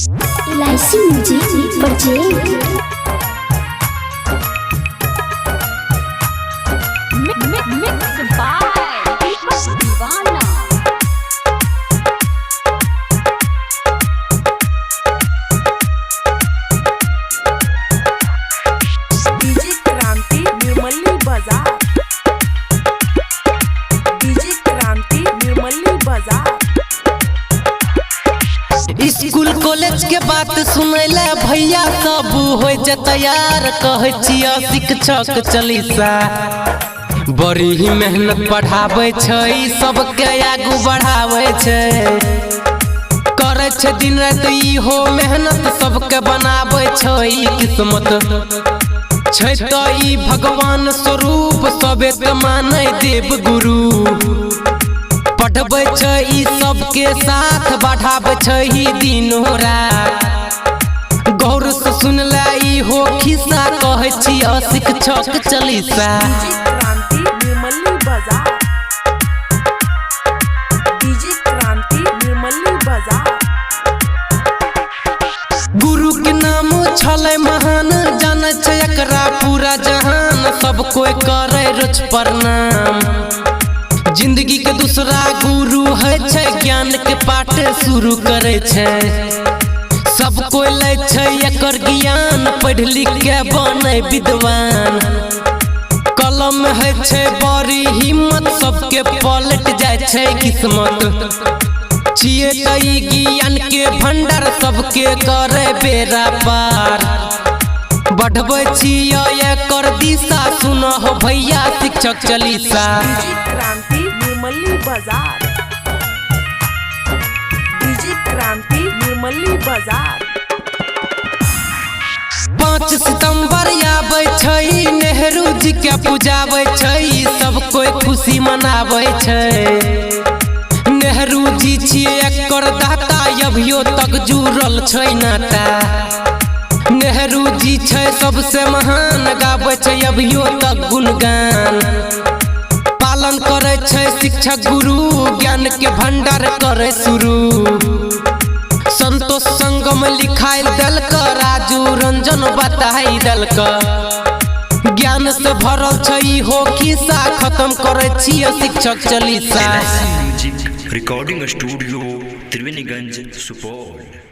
इलायची music purchase school college के बात सुनैले भैया सब हो तैयार कहे छिया शिक्षक चालीसा बड़ी ही मेहनत पढ़ावे छै सबके आगू बढ़ावे छै करे छै दिन रात इहो मेहनत सबके बनावे छै किस्मत छै तो ई भगवान स्वरूप सबे के माने देव गुरु पढ़बै छै ई सबके साथ बढ़ाबै छै ही दिनो रात गौर से सुनला ई हो खिस्सा कहै छी शिक्षक चालीसा गुरु के नाम छलै महान जानै छै एकरा पूरा जहान सब कोई करे रोज प्रणाम जिंदगी के दूसरा गुरु है छै ज्ञान के पाठ शुरू करे छै सब कोई ले छै एकर ज्ञान पढ़ लिख के बने विद्वान कलम है छै बड़ी हिम्मत सबके पलट जाय छै किस्मत छिए तई ज्ञान के भंडार सबके करे बेरा पार बढ़बै छिए एकर दिशा सुनो हो भैया शिक्षक चालीसा निर्मली बाजार डीजे क्रांति निर्मली बाजार 5 सितंबर आबै छै नेहरू जी के पूजाबै छै सब कोई खुशी मनाबै छै नेहरू जी छिए एकर दाता अभियो तक जुड़ल छै नाता नेहरू जी छै सबसे महान गाबै छै अभियो तक गुणगान पालन करे छै शिक्षक गुरु ज्ञान के भंडार करे शुरू संतोष संगम लिखाई दलक राजू रंजन बताई दलक ज्ञान से भरल छै हो खिस्सा खत्म करे छिए शिक्षक चालीसा रिकॉर्डिंग स्टूडियो त्रिवेणीगंज सुपौल।